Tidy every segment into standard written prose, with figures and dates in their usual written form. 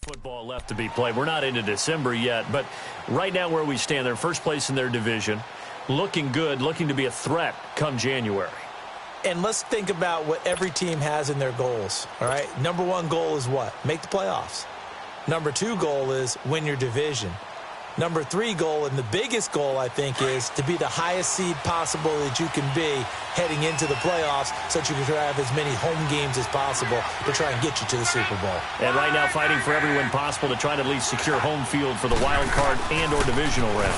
Football left to be played. We're not into December yet, but right now where we stand, they're first place in their division, looking good, looking to be a threat come January. And let's think about what every team has in their goals, all right? Number one goal is what? Make the playoffs. Number two goal is win your division. Number three goal, and the biggest goal, I think, is to be the highest seed possible that you can be heading into the playoffs so that you can have as many home games as possible to try and get you to the Super Bowl. And right now fighting for every win possible to try to at least secure home field for the wild card and or divisional round.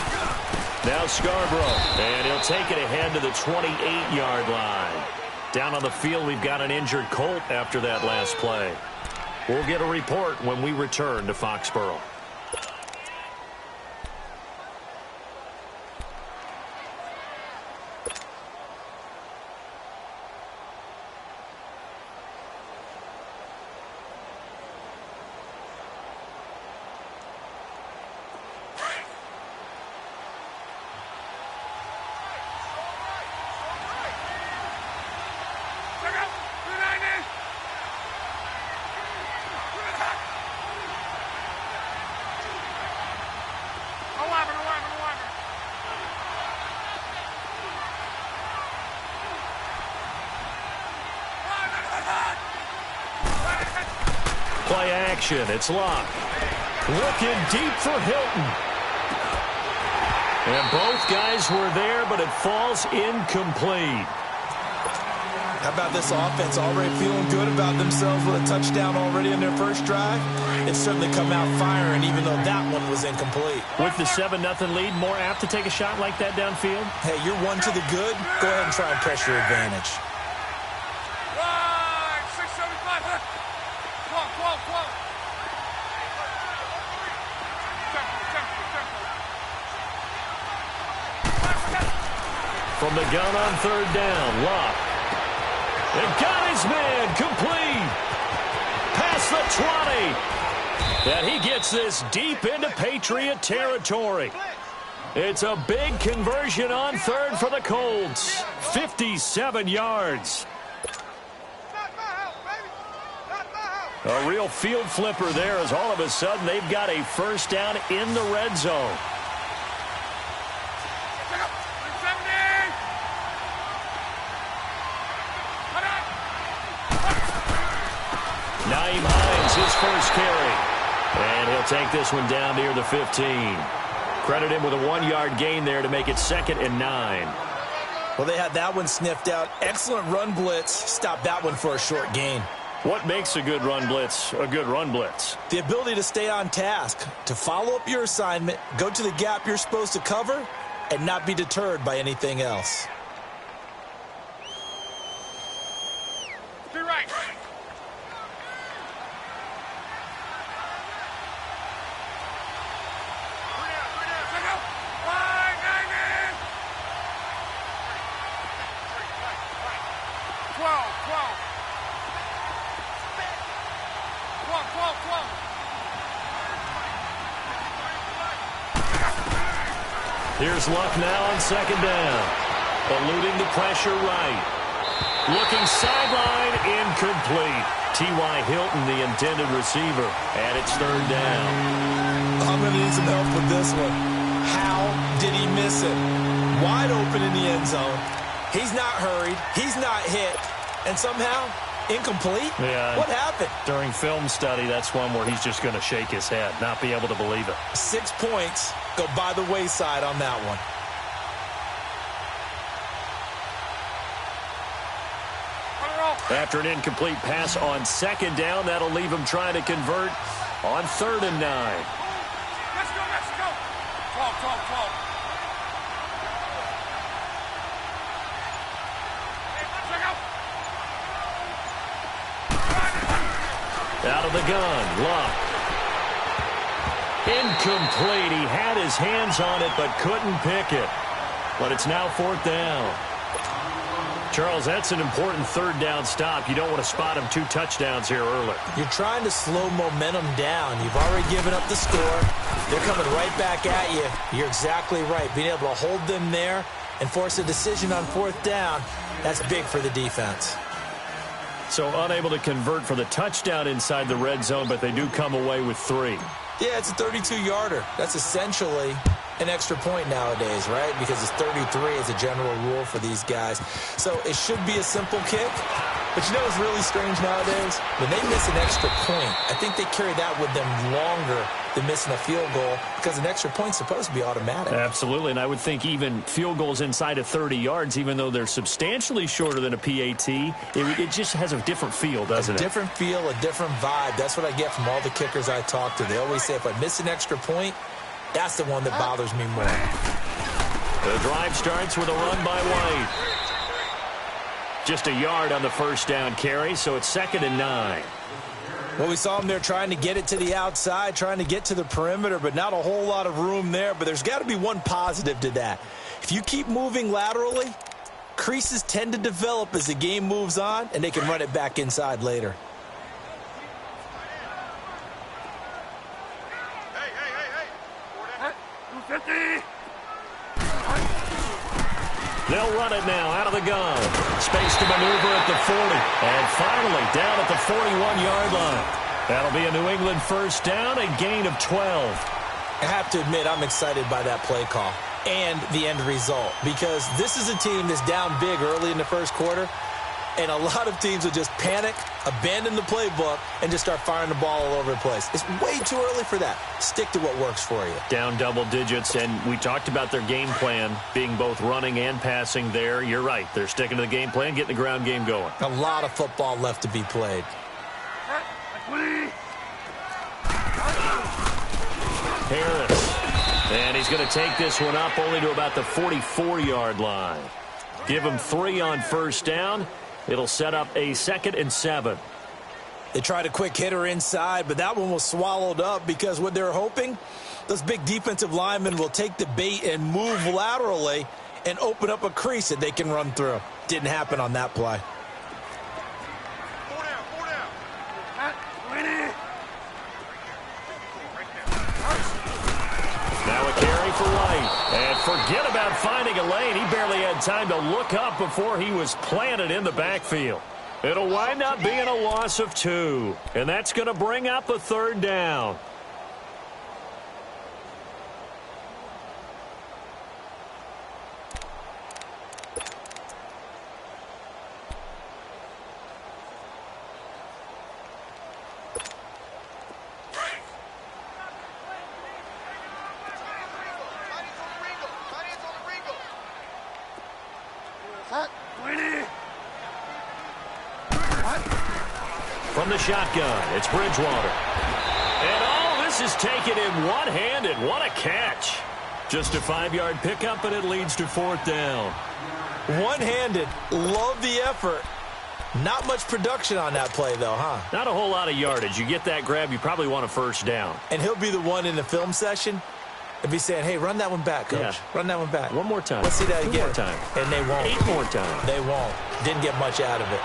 Now Scarborough, and he'll take it ahead to the 28-yard line. Down on the field, we've got an injured Colt after that last play. We'll get a report when we return to Foxborough. Play action. It's locked. Looking deep for Hilton. And both guys were there, but it falls incomplete. How about this offense already feeling good about themselves with a touchdown already in their first drive? It's certainly come out firing, even though that one was incomplete. With the 7-0 lead, more apt to take a shot like that downfield? Hey, you're one to the good. Go ahead and try and press your advantage. From the gun on third down, Locke. And got his man, complete. Past the 20. And he gets this deep into Patriot territory. It's a big conversion on third for the Colts. 57 yards. A real field flipper there as all of a sudden they've got a first down in the red zone. Naeem Hines, his first carry. And he'll take this one down near the 15. Credit him with a 1-yard gain there to make it 2nd and 9. Well, they had that one sniffed out. Excellent run blitz. Stopped that one for a short gain. What makes a good run blitz a good run blitz? The ability to stay on task, to follow up your assignment, go to the gap you're supposed to cover, and not be deterred by anything else. Be right. Here's Luck now on second down. Eluding the pressure right. Looking sideline, incomplete. T.Y. Hilton, the intended receiver, and it's third down. I'm going to need some help with this one. How did he miss it? Wide open in the end zone. He's not hurried. He's not hit. And somehow, incomplete? Yeah. What happened? During film study, that's one where he's just going to shake his head, not be able to believe it. 6 points go by the wayside on that one. After an incomplete pass on second down, that'll leave him trying to convert on 3rd and 9. Let's go, let's go. 12. Out of the gun, Luck. Incomplete. He had his hands on it but couldn't pick it. But it's now 4th down. Charles, that's an important 3rd down stop. You don't want to spot him 2 touchdowns here early. You're trying to slow momentum down. You've already given up the score. They're coming right back at you. You're exactly right. Being able to hold them there and force a decision on 4th down, that's big for the defense. So unable to convert for the touchdown inside the red zone, but they do come away with 3. Yeah, it's a 32-yarder. That's essentially an extra point nowadays, right? Because it's 33 as a general rule for these guys. So it should be a simple kick. But you know what's really strange nowadays? When they miss an extra point, I think they carry that with them longer than missing a field goal because an extra point's supposed to be automatic. Absolutely, and I would think even field goals inside of 30 yards, even though they're substantially shorter than a PAT, it just has a different feel, doesn't it? A different feel, a different vibe. That's what I get from all the kickers I talk to. They always say if I miss an extra point, that's the one that bothers me more. The drive starts with a run by White. Just a yard on the first down carry, so it's 2nd and 9. Well, we saw him there trying to get it to the outside, trying to get to the perimeter, but not a whole lot of room there. But there's got to be one positive to that. If you keep moving laterally, creases tend to develop as the game moves on, and they can run it back inside later. They'll run it now out of the gun. Space to maneuver at the 40. And finally down at the 41-yard line. That'll be a New England first down, a gain of 12. I have to admit I'm excited by that play call and the end result because this is a team that's down big early in the first quarter, and a lot of teams will just panic, abandon the playbook, and just start firing the ball all over the place. It's way too early for that. Stick to what works for you. Down double digits, and we talked about their game plan being both running and passing there. You're right. They're sticking to the game plan, getting the ground game going. A lot of football left to be played. Harris. And he's going to take this one up only to about the 44-yard line. Give him 3 on first down. It'll set up a 2nd and 7. They tried a quick hitter inside, but that one was swallowed up because what they're hoping, those big defensive linemen will take the bait and move laterally and open up a crease that they can run through. Didn't happen on that play. Now a carry for White. And forget about finding a lane. He barely had time to look up before he was planted in the backfield. It'll wind up being a loss of 2. And that's going to bring up a 3rd down. From the shotgun, it's Bridgewater. And all this is taken in one-handed. What a catch. Just a 5-yard pickup, and it leads to 4th down. One-handed. Love the effort. Not much production on that play, though, huh? Not a whole lot of yardage. You get that grab, you probably want a first down. And he'll be the one in the film session and be saying, hey, run that one back, Coach. Yeah. Run that one back. One more time. Let's see that again. 2 more time. And they won't. 8 more times. They won't. Didn't get much out of it.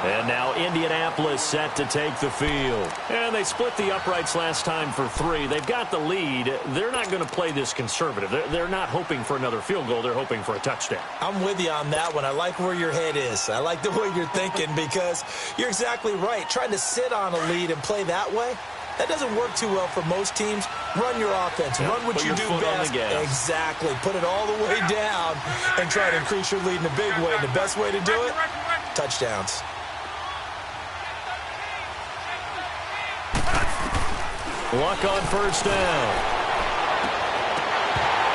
And now Indianapolis set to take the field. And they split the uprights last time for 3. They've got the lead. They're not going to play this conservative. They're not hoping for another field goal. They're hoping for a touchdown. I'm with you on that one. I like where your head is. I like the way you're thinking because you're exactly right. Trying to sit on a lead and play that way, that doesn't work too well for most teams. Run your offense. Yep, run what you do best. Exactly. Put it all the way down and try to increase your lead in a big way. And the best way to do it, touchdowns. Luck on first down.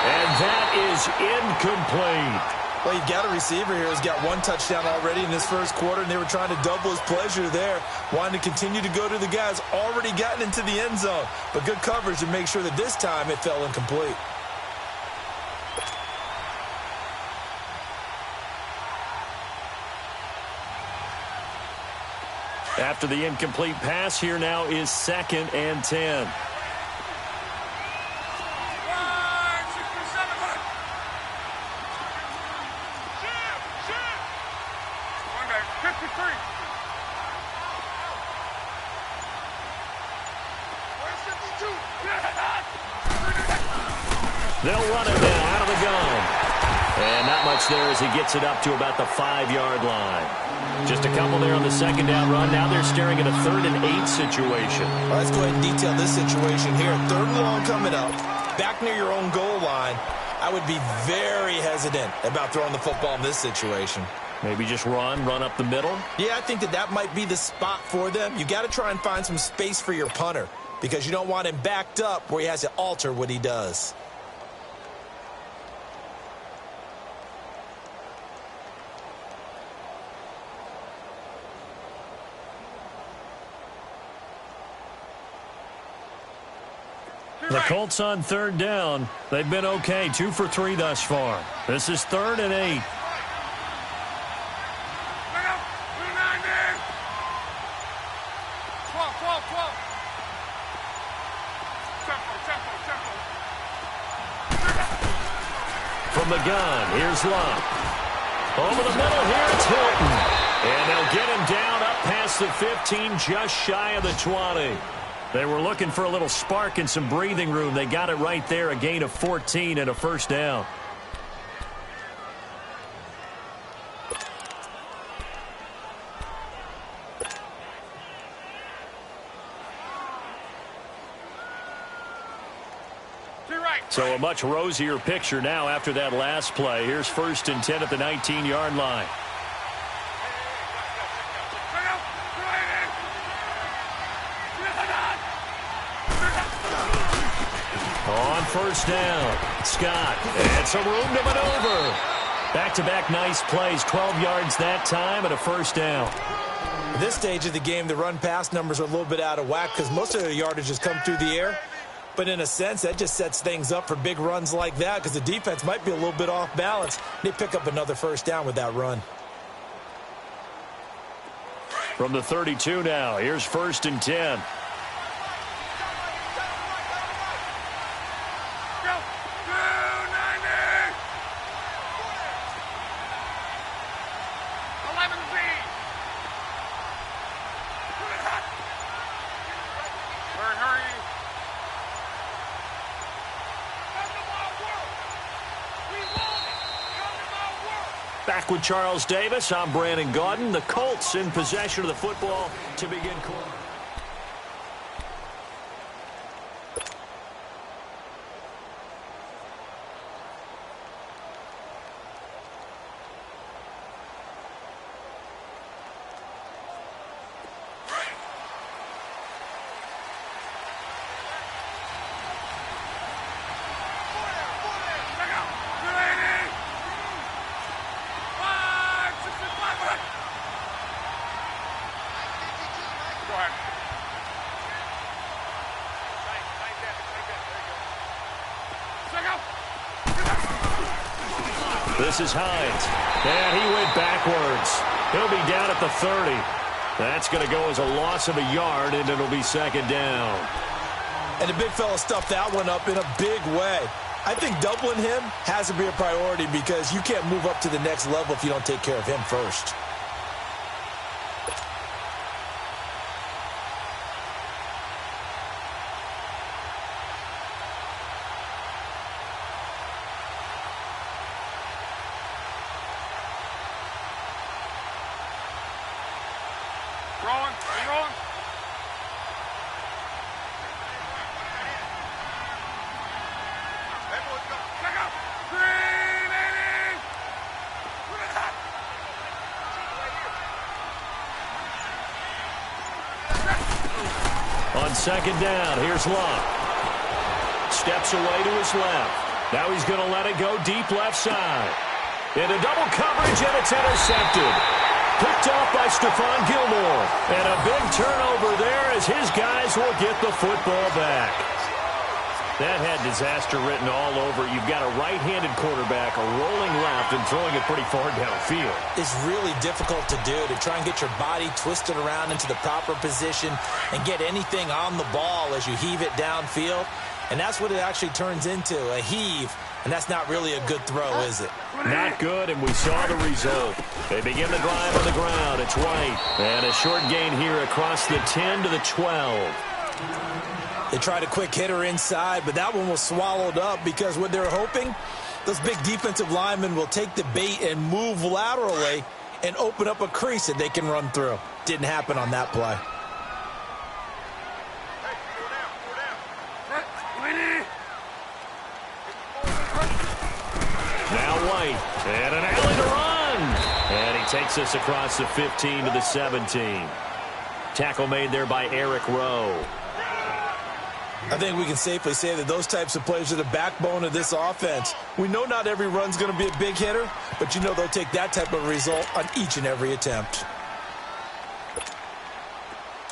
And that is incomplete. Well, you've got a receiver here who's got 1 touchdown already in this first quarter, and they were trying to double his pleasure there, wanting to continue to go to the guys already gotten into the end zone. But good coverage to make sure that this time it fell incomplete. After the incomplete pass, here now is 2nd and 10. They'll run it now out of the gun. And not much there as he gets it up to about the 5-yard line. Just a couple there on the second down run. Now they're staring at a 3rd and 8 situation. Well, let's go ahead and detail this situation here. 3rd and long coming up. Back near your own goal line. I would be very hesitant about throwing the football in this situation. Maybe just run up the middle? Yeah, I think that might be the spot for them. You got to try and find some space for your punter because you don't want him backed up where he has to alter what he does. The Colts on 3rd down. They've been okay, 2 for 3 thus far. This is 3rd and 8. From the gun, here's Love. Over the middle, here it's Hilton. And they'll get him down up past the 15, just shy of the 20. They were looking for a little spark and some breathing room. They got it right there, a gain of 14 and a 1st down. So a much rosier picture now after that last play. Here's 1st and 10 at the 19-yard line. On 1st down, Scott, and some room to maneuver. Back-to-back nice plays, 12 yards that time and a 1st down. At this stage of the game, the run-pass numbers are a little bit out of whack because most of their yardage has come through the air. But in a sense, that just sets things up for big runs like that because the defense might be a little bit off balance. They pick up another 1st down with that run. From the 32 now, here's 1st and 10. Back with Charles Davis, I'm Brandon Gaudin. The Colts in possession of the football to begin quarter. This is Hines, and he went backwards. He'll be down at the 30. That's going to go as a loss of a yard, and it'll be 2nd down. And the big fella stuffed that one up in a big way. I think doubling him has to be a priority because you can't move up to the next level if you don't take care of him first. On 2nd down, here's Love. Steps away to his left. Now he's going to let it go deep left side. Into double coverage, and it's intercepted. Picked off by Stephon Gilmore. And a big turnover there as his guys will get the football back. That had disaster written all over it. You've got a right-handed quarterback, a rolling left, and throwing it pretty far downfield. It's really difficult to do, to try and get your body twisted around into the proper position and get anything on the ball as you heave it downfield. And that's what it actually turns into, a heave. And that's not really a good throw, is it? Not good, and we saw the result. They begin the drive on the ground. It's White. And a short gain here across the 10 to the 12. They tried a quick hitter inside, but that one was swallowed up because what they're hoping Those big defensive linemen will take the bait and move laterally and open up a crease that they can run through. Didn't happen on that play. Now White, and an alley to run. And he takes us across the 15 to the 17. Tackle made there by Eric Rowe. I think we can safely say that those types of plays are the backbone of this offense. We know not every run's going to be a big hitter, but you know they'll take that type of result on each and every attempt.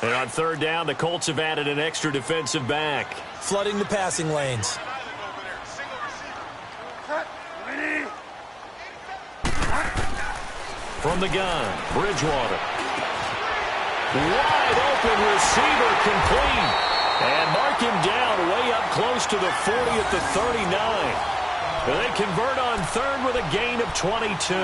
And on third down, the Colts have added an extra defensive back. Flooding the passing lanes. From the gun, Bridgewater. Wide open receiver complete. And mark him down way up close to the 40 at the 39. They convert on third with a gain of 22.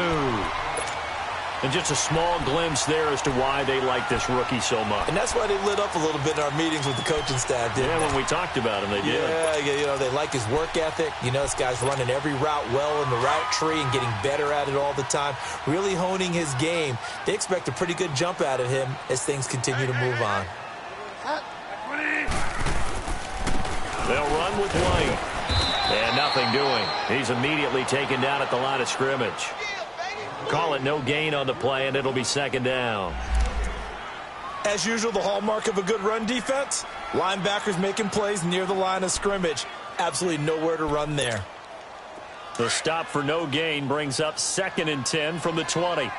And just a small glimpse there as to why they like this rookie so much. And that's why they lit up a little bit in our meetings with the coaching staff, didn't they? When we talked about him, they did. Yeah, you know, they like his work ethic. You know, this guy's running every route well in the route tree and getting better at it all the time, really honing his game. They expect a pretty good jump out of him as things continue to move on. They'll run with White. And nothing doing. He's immediately taken down at the line of scrimmage. Call it no gain on the play, and it'll be second down. As usual, the hallmark of a good run defense, linebackers making plays near the line of scrimmage. Absolutely nowhere to run there. The stop for no gain brings up 2nd and 10 from the 20.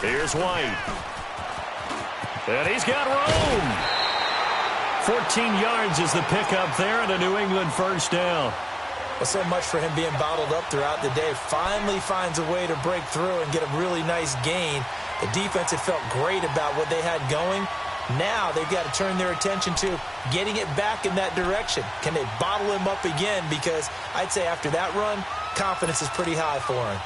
Here's White. And he's got room. 14 yards is the pickup there, and a New England first down. Well, so much for him being bottled up throughout the day. Finally finds a way to break through and get a really nice gain. The defense had felt great about what they had going. Now they've got to turn their attention to getting it back in that direction. Can they bottle him up again? Because I'd say after that run, confidence is pretty high for him.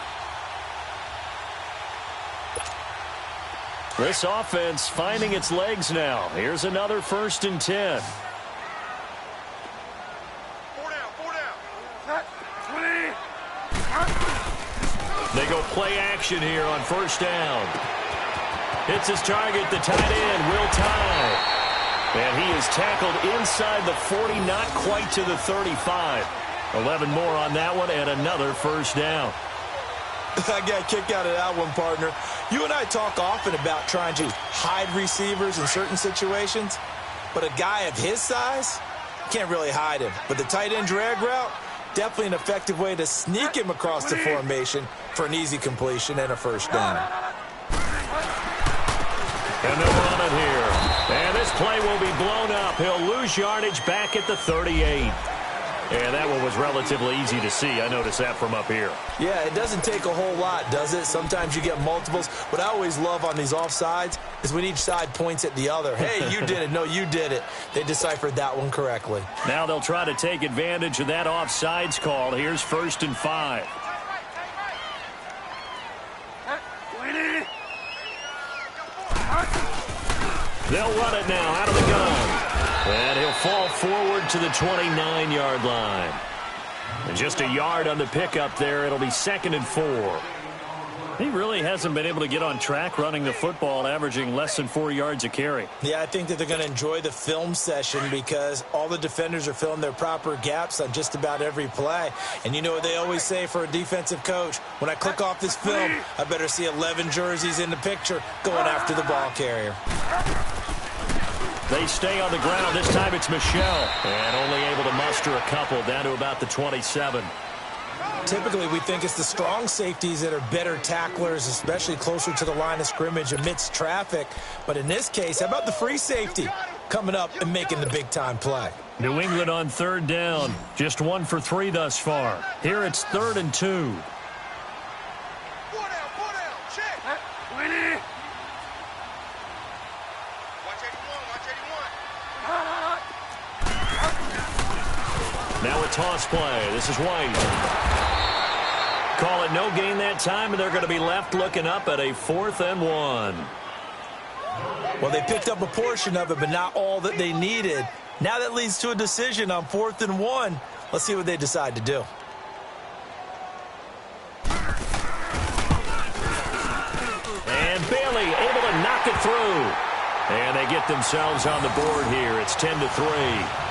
This offense finding its legs now. Here's another 1st and 10. They go play action here on 1st down. Hits his target, the tight end, Will Tye. And he is tackled inside the 40, not quite to the 35. 11 more on that one, and another 1st down. I got a kick out of that one, partner. You and I talk often about trying to hide receivers in certain situations, but a guy of his size can't really hide him. But the tight end drag route, definitely an effective way to sneak him across the formation for an easy completion and a 1st down. And they'll run it here. And this play will be blown up. He'll lose yardage back at the 38. And that one was relatively easy to see. I noticed that from up here. Yeah, it doesn't take a whole lot, does it? Sometimes you get multiples. What I always love on these offsides is when each side points at the other. Hey, you did it. No, you did it. They deciphered that one correctly. Now they'll try to take advantage of that offsides call. Here's 1st and 5. They'll run it now out of the gun. And he'll fall forward to the 29-yard line. And just a yard on the pickup there. It'll be 2nd and 4. He really hasn't been able to get on track running the football, averaging less than 4 yards a carry. Yeah, I think that they're going to enjoy the film session because all the defenders are filling their proper gaps on just about every play. And you know what they always say for a defensive coach? When I click off this film, I better see 11 jerseys in the picture going after the ball carrier. They stay on the ground. This time it's Michelle. And only able to muster a couple down to about the 27. Typically, we think it's the strong safeties that are better tacklers, especially closer to the line of scrimmage amidst traffic. But in this case, how about the free safety coming up and making the big-time play? New England on 3rd down. Just 1 for 3 thus far. Here it's 3rd and 2. Now a toss play. This is White. Call it no gain that time, and they're going to be left looking up at a 4th and 1. Well, they picked up a portion of it, but not all that they needed. Now that leads to a decision on 4th and 1. Let's see what they decide to do. And Bailey able to knock it through. And they get themselves on the board here. It's 10-3.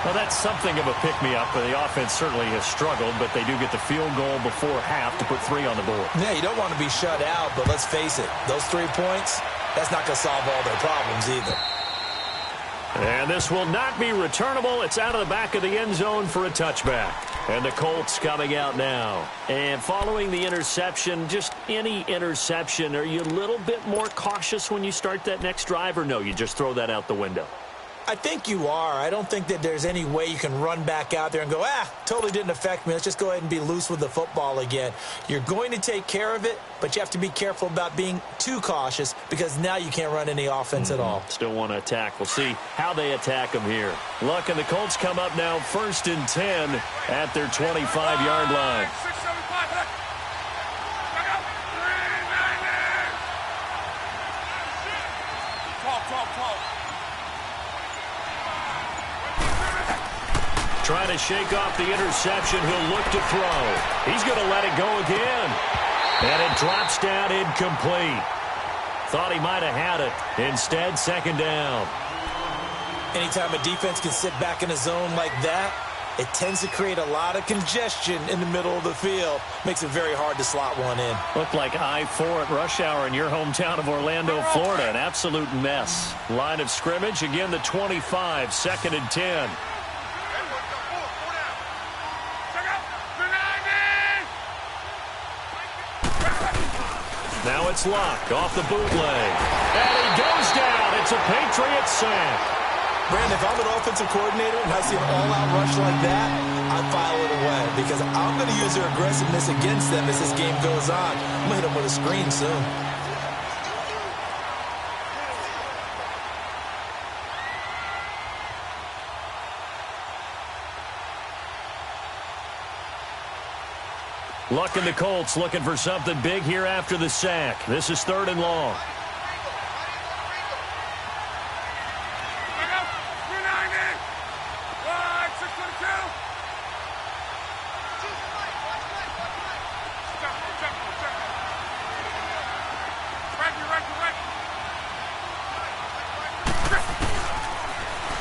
Well, that's something of a pick-me-up. The offense certainly has struggled, but they do get the field goal before half to put 3 on the board. Yeah, you don't want to be shut out, but let's face it, those 3 points, that's not going to solve all their problems either. And this will not be returnable. It's out of the back of the end zone for a touchback. And the Colts coming out now. And following the interception, just any interception, are you a little bit more cautious when you start that next drive, or no, you just throw that out the window? I think you are. I don't think that there's any way you can run back out there and go, totally didn't affect me. Let's just go ahead and be loose with the football again. You're going to take care of it, but you have to be careful about being too cautious because now you can't run any offense at all. Still want to attack. We'll see how they attack them here. Look, and the Colts come up now 1st and 10 at their 25-yard line. Trying to shake off the interception. He'll look to throw. He's going to let it go again. And it drops down incomplete. Thought he might have had it. Instead, 2nd down. Anytime a defense can sit back in a zone like that, it tends to create a lot of congestion in the middle of the field. Makes it very hard to slot one in. Looked like I-4 at rush hour in your hometown of Orlando, Florida. An absolute mess. Line of scrimmage, again the 25, 2nd and 10. Now it's Luck off the bootleg. And he goes down. It's a Patriots sack. Brandon, if I'm an offensive coordinator and I see an all-out rush like that, I file it away because I'm going to use their aggressiveness against them as this game goes on. I'm going to hit them with a screen soon. Luck and the Colts looking for something big here after the sack. This is 3rd and long.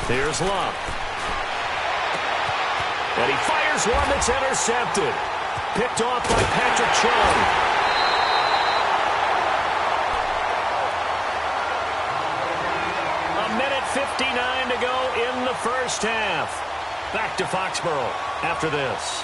Here's Luck. And he fires one that's intercepted. Picked off by Patrick Chung. A minute 59 to go in the first half. Back to Foxborough after this.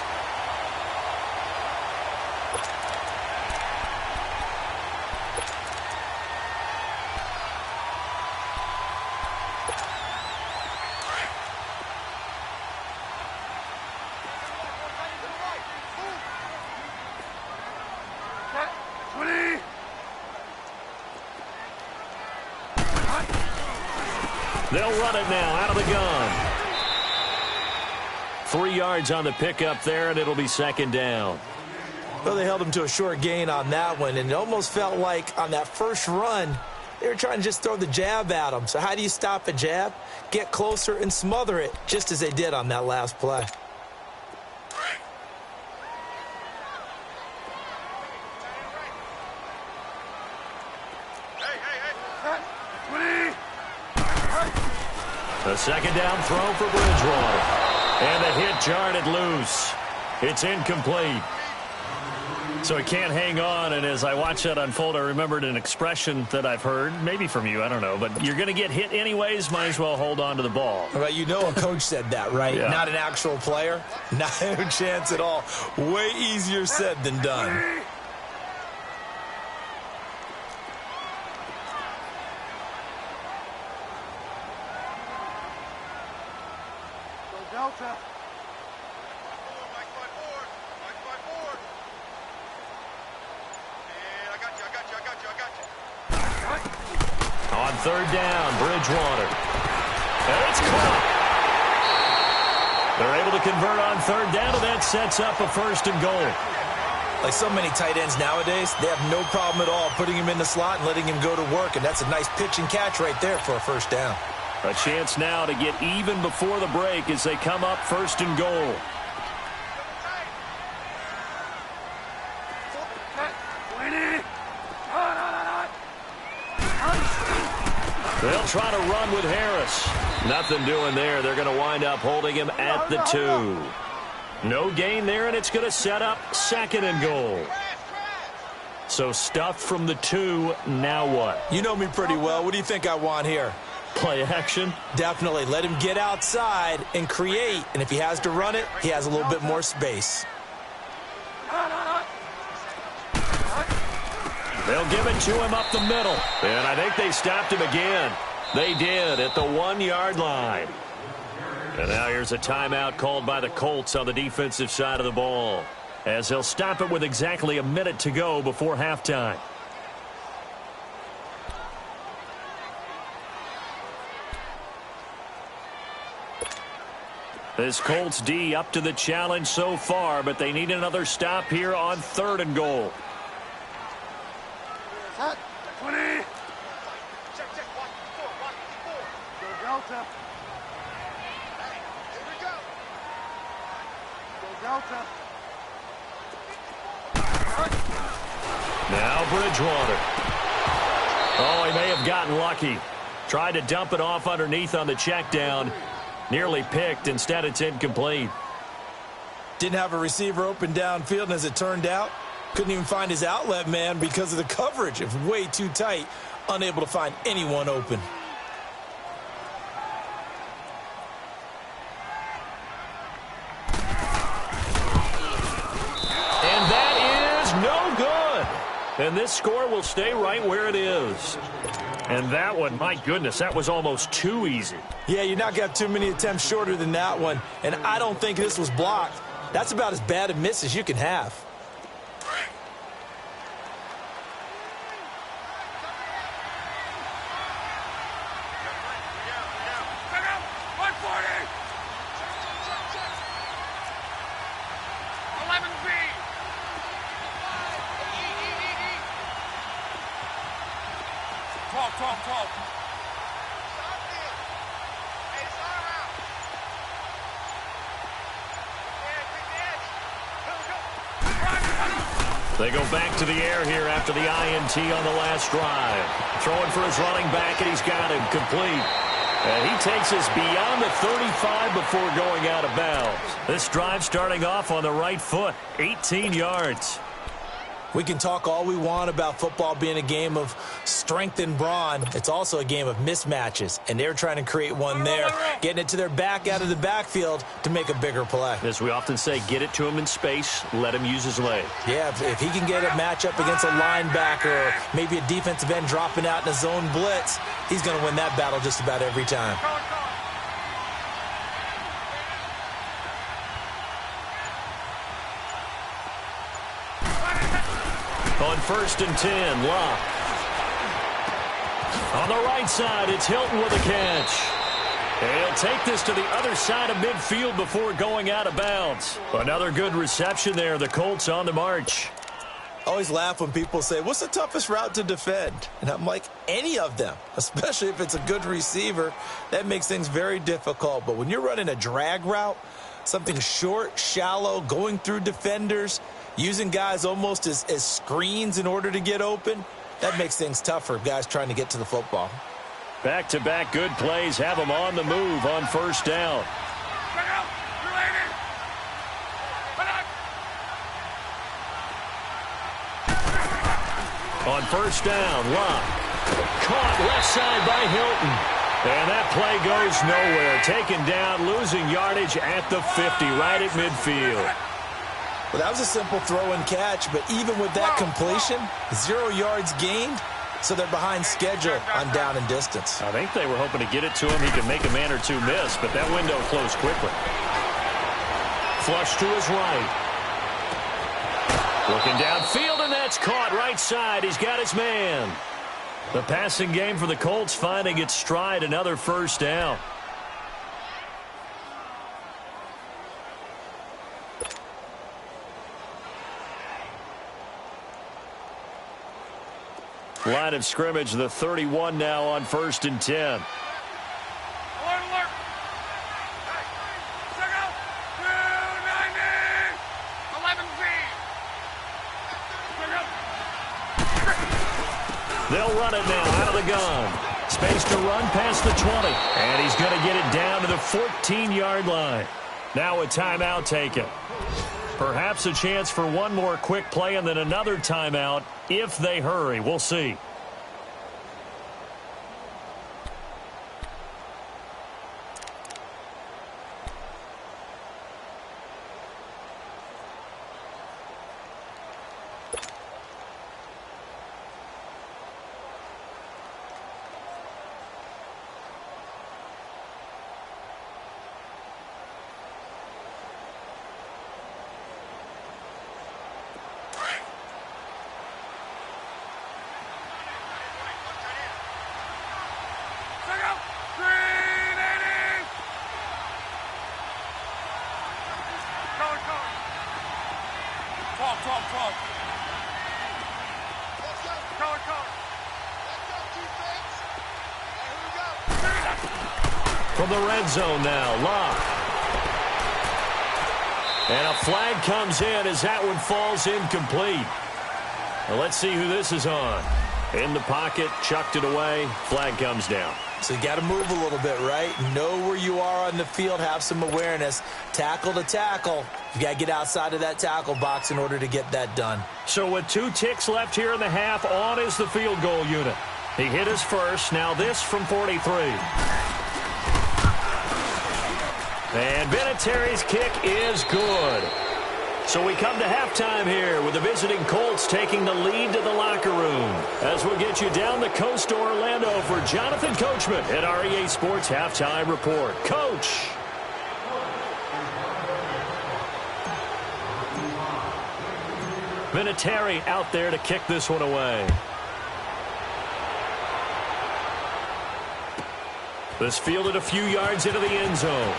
They'll run it now out of the gun. 3 yards on the pickup there, and it'll be 2nd down. Well, they held him to a short gain on that one, and it almost felt like on that first run, they were trying to just throw the jab at him. So how do you stop a jab? Get closer and smother it, just as they did on that last play. The 2nd down throw for Bridgewater. And the hit jarred it loose. It's incomplete. So he can't hang on, and as I watch that unfold, I remembered an expression that I've heard, maybe from you, I don't know, but you're going to get hit anyways, might as well hold on to the ball. Well, you know a coach said that, right? Yeah. Not an actual player. Not a chance at all. Way easier said than done. Delta. On 3rd down, Bridgewater. And it's caught. They're able to convert on 3rd down, and that sets up a 1st and goal. Like so many tight ends nowadays, they have no problem at all putting him in the slot and letting him go to work, and that's a nice pitch and catch right there for a first down. A chance now to get even before the break as they come up first and goal. They'll try to run with Harris. Nothing doing there. They're going to wind up holding him at the 2. No gain there, and it's going to set up second and goal. So stuffed from the 2. Now what? You know me pretty well. What do you think I want here? Play action? Definitely. Let him get outside and create. And if he has to run it, he has a little bit more space. They'll give it to him up the middle. And I think they stopped him again. They did at the 1-yard line. And now here's a timeout called by the Colts on the defensive side of the ball, as they'll stop it with exactly a minute to go before halftime. This Colts D up to the challenge so far, but they need another stop here on third and goal. 20. Check, watch the 4. Go Delta. Here we go. Go Delta. Now Bridgewater. Oh, he may have gotten lucky. Tried to dump it off underneath on the check down. Nearly picked. Instead, it's incomplete. Didn't have a receiver open downfield, and as it turned out, couldn't even find his outlet man because of the coverage. It was way too tight. Unable to find anyone open. And that is no good. And this score will stay right where it is. And that one, my goodness, that was almost too easy. Yeah, you're not got too many attempts shorter than that one. And I don't think this was blocked. That's about as bad a miss as you can have. They go back to the air here after the INT on the last drive. Throwing for his running back, and he's got him complete. And he takes us beyond the 35 before going out of bounds. This drive starting off on the right foot, 18 yards. We can talk all we want about football being a game of strength and brawn. It's also a game of mismatches, and they're trying to create one there, getting it to their back out of the backfield to make a bigger play. As we often say, get it to him in space, let him use his leg. Yeah, if he can get a matchup against a linebacker or maybe a defensive end dropping out in a zone blitz, he's going to win that battle just about every time. On 1st and 10, Locke. On the right side, it's Hilton with a catch. And he'll take this to the other side of midfield before going out of bounds. Another good reception there. The Colts on the march. I always laugh when people say, what's the toughest route to defend? And I'm like, any of them, especially if it's a good receiver. That makes things very difficult. But when you're running a drag route, something short, shallow, going through defenders, using guys almost as screens in order to get open, that makes things tough for guys trying to get to the football. Back-to-back good plays have them on the move on 1st down. On 1st down, Locke. Caught left side by Hilton. And that play goes nowhere. Taken down, losing yardage at the 50, right at midfield. Well, that was a simple throw and catch, but even with that completion, 0 yards gained, so they're behind schedule on down and distance. I think they were hoping to get it to him. He could make a man or two miss, but that window closed quickly. Flush to his right. Looking downfield, and that's caught right side. He's got his man. The passing game for the Colts finding its stride, another 1st down. Line of scrimmage, the 31 now on 1st and 10. Alert, alert. Hey, check out. 290. 11 feet. Check out. They'll run it now out of the gun. Space to run past the 20. And he's going to get it down to the 14-yard line. Now a timeout taken. Perhaps a chance for one more quick play and then another timeout if they hurry. We'll see. Check out. 380. Color. 12. Color. From the red zone now, Locke. And a flag comes in as that one falls incomplete. Well, let's see who this is on. In the pocket, chucked it away, flag comes down. So you got to move a little bit, right? Know where you are on the field, have some awareness. Tackle to tackle. You got to get outside of that tackle box in order to get that done. So with 2 ticks left here in the half, on is the field goal unit. He hit his first, now this from 43. And Vinatieri's kick is good. So we come to halftime here with the visiting Colts taking the lead to the locker room. As we'll get you down the coast to Orlando for Jonathan Coachman at our EA Sports Halftime Report. Coach. Vinatieri out there to kick this one away. This fielded a few yards into the end zone.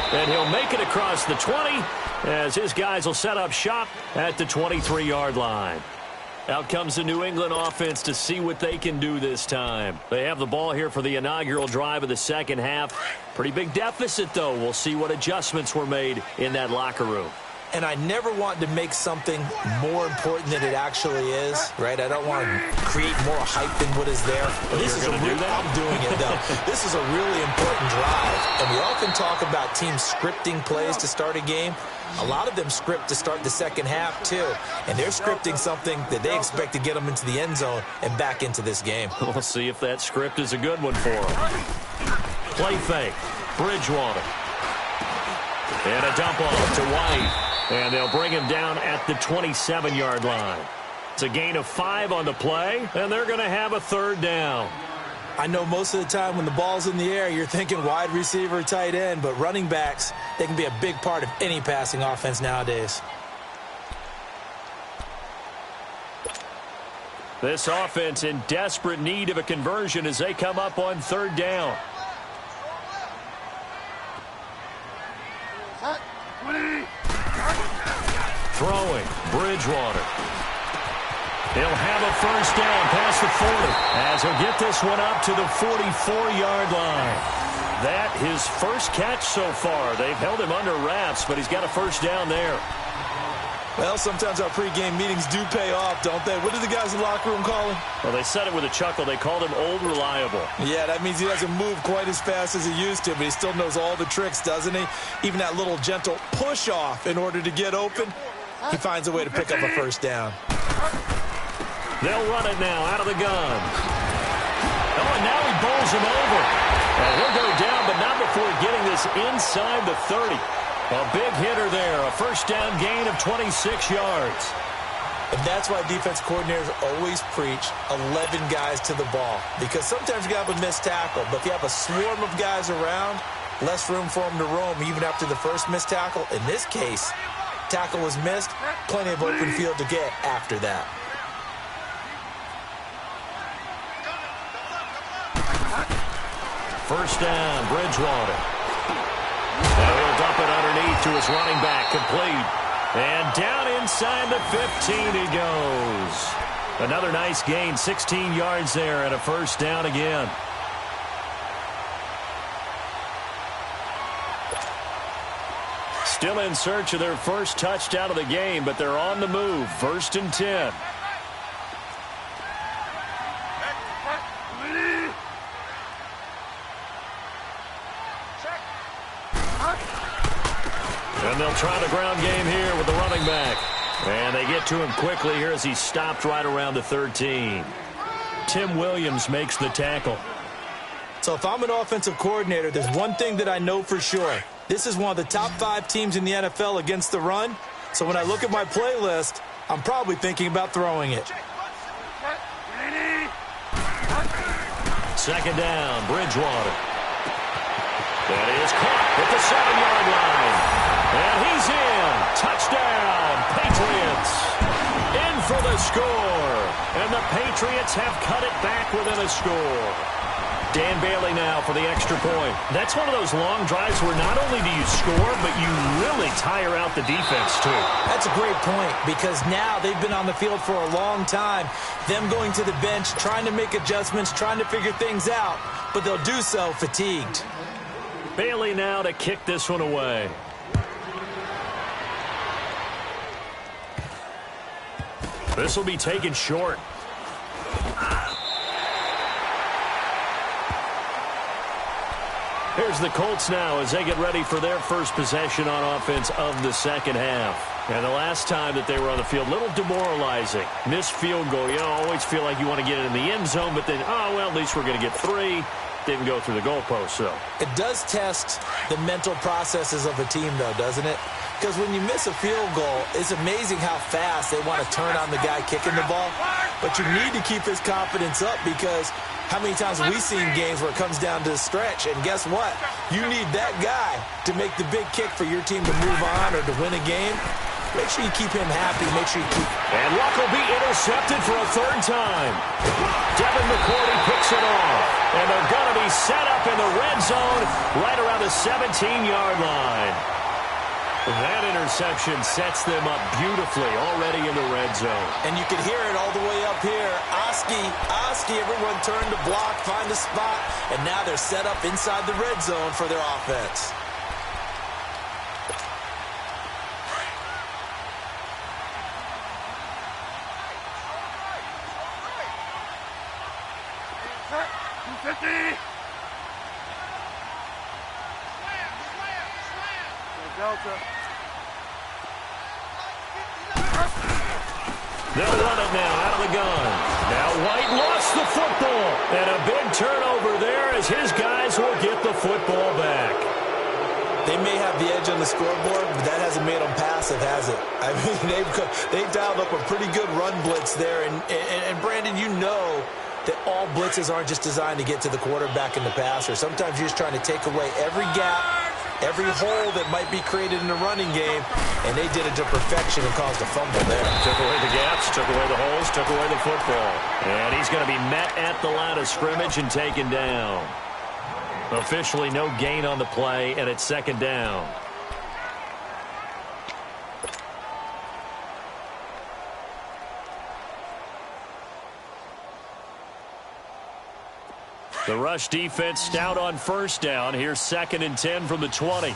And he'll make it across the 20 as his guys will set up shop at the 23-yard line. Out comes the New England offense to see what they can do this time. They have the ball here for the inaugural drive of the second half. Pretty big deficit, though. We'll see what adjustments were made in that locker room. And I never want to make something more important than it actually is, right? I don't want to create more hype than what is there. But this is I'm doing it, though. This is a really important drive. And we often talk about teams scripting plays to start a game. A lot of them script to start the second half, too. And they're scripting something that they expect to get them into the end zone and back into this game. We'll see if that script is a good one for them. Play fake. Bridgewater. And a dump off to White. And they'll bring him down at the 27-yard line. It's a gain of 5 on the play, and they're going to have a third down. I know most of the time when the ball's in the air, you're thinking wide receiver, tight end, but running backs, they can be a big part of any passing offense nowadays. This offense in desperate need of a conversion as they come up on third down. Throwing, Bridgewater. He'll have a first down past the 40 as he'll get this one up to the 44-yard line. That his first catch so far. They've held him under wraps, but he's got a first down there. Well, sometimes our pregame meetings do pay off, don't they? What do the guys in the locker room call him? Well, they said it with a chuckle. They called him Old Reliable. Yeah, that means he doesn't move quite as fast as he used to, but he still knows all the tricks, doesn't he? Even that little gentle push-off in order to get open, he finds a way to pick up a first down. They'll run it now out of the gun. Oh, and now he bowls him over. And he'll go down, but not before getting this inside the 30. A big hitter there, a first down gain of 26 yards. And that's why defense coordinators always preach 11 guys to the ball. Because sometimes you have a missed tackle, but if you have a swarm of guys around, less room for them to roam even after the first missed tackle. In this case, tackle was missed, plenty of open field to get after that. First down, Bridgewater. And he'll dump it underneath to his running back, complete. And down inside the 15 he goes. Another nice gain, 16 yards there and a first down again. Still in search of their first touchdown of the game, but they're on the move. 1st and 10. And they'll try the ground game here with the running back. And they get to him quickly here as he stopped right around the 13. Tim Williams makes the tackle. So if I'm an offensive coordinator, there's one thing that I know for sure. This is one of the top 5 teams in the NFL against the run. So when I look at my playlist, I'm probably thinking about throwing it. 2nd down, Bridgewater. That is caught at the 7-yard line. And he's in. Touchdown, Patriots. In for the score. And the Patriots have cut it back within a score. Dan Bailey now for the extra point. That's one of those long drives where not only do you score, but you really tire out the defense, too. That's a great point because now they've been on the field for a long time. Them going to the bench, trying to make adjustments, trying to figure things out, but they'll do so fatigued. Bailey now to kick this one away. This will be taken short. Here's the Colts now as they get ready for their first possession on offense of the second half. And the last time that they were on the field, a little demoralizing. Missed field goal. You know, always feel like you want to get it in the end zone, but then, oh, well, at least we're going to get 3. Didn't go through the goalpost, so. It does test the mental processes of a team, though, doesn't it? Because when you miss a field goal, it's amazing how fast they want to turn on the guy kicking the ball. But you need to keep his confidence up because how many times have we seen games where it comes down to the stretch? And guess what? You need that guy to make the big kick for your team to move on or to win a game. Make sure you keep him happy. Make sure you keep... And Luck will be intercepted for a 3rd time. Devin McCourty picks it off. And they're going to be set up in the red zone right around the 17-yard line. That interception sets them up beautifully already in the red zone. And you can hear it all the way up here. Oski, everyone turned to block, find a spot, and now they're set up inside the red zone for their offense. They'll run it now out of the gun. Now White lost the football. And a big turnover there as his guys will get the football back. They may have the edge on the scoreboard, but that hasn't made them passive, has it? I mean, they've dialed up a pretty good run blitz there. And Brandon, you know that all blitzes aren't just designed to get to the quarterback and the passer. Sometimes you're just trying to take away every gap, every hole that might be created in the running game, and they did it to perfection and caused a fumble there. Took away the gaps, took away the holes, took away the football. And he's going to be met at the line of scrimmage and taken down. Officially no gain on the play, and it's 2nd down. The rush defense stout on 1st down. Here's 2nd and 10 from the 20.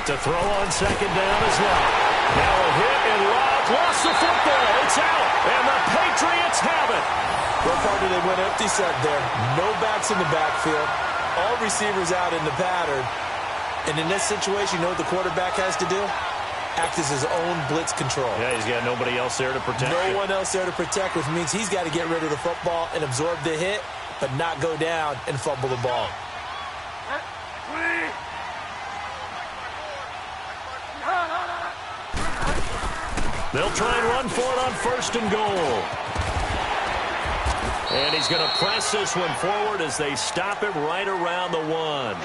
To throw on 2nd down is Locke. Now a hit, and Locke lost the football. It's out, and the Patriots have it. What part did they went empty set there? No backs in the backfield. All receivers out in the pattern. And in this situation, you know what the quarterback has to do? Act as his own blitz control. Yeah, he's got nobody else there to protect. No one else there to protect, which means he's got to get rid of the football and absorb the hit, but not go down and fumble the ball. They'll try and run for it on 1st and goal. And he's going to press this one forward as they stop him right around the 1.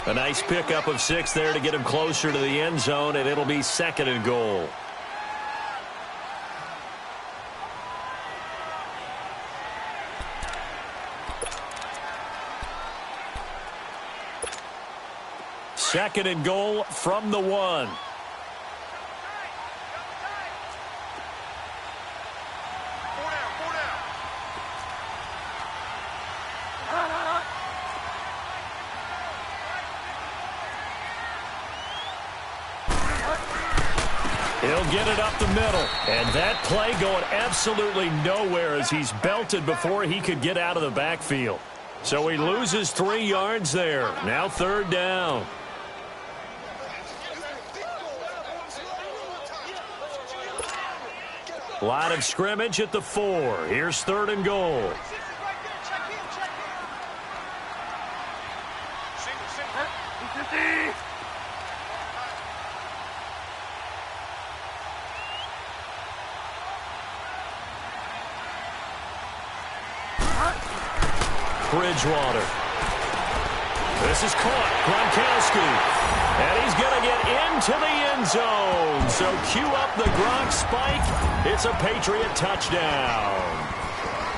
A nice pickup of 6 there to get him closer to the end zone, and it'll be 2nd and goal. second and goal from the 1. He'll get it up the middle. And that play going absolutely nowhere as he's belted before he could get out of the backfield. So he loses 3 yards there. Now third down. Line of scrimmage at the 4. Here's third and goal. Bridgewater. This is caught. Gronkowski. And he's going to get into the end zone. So cue up the Gronk spike. It's a Patriot touchdown.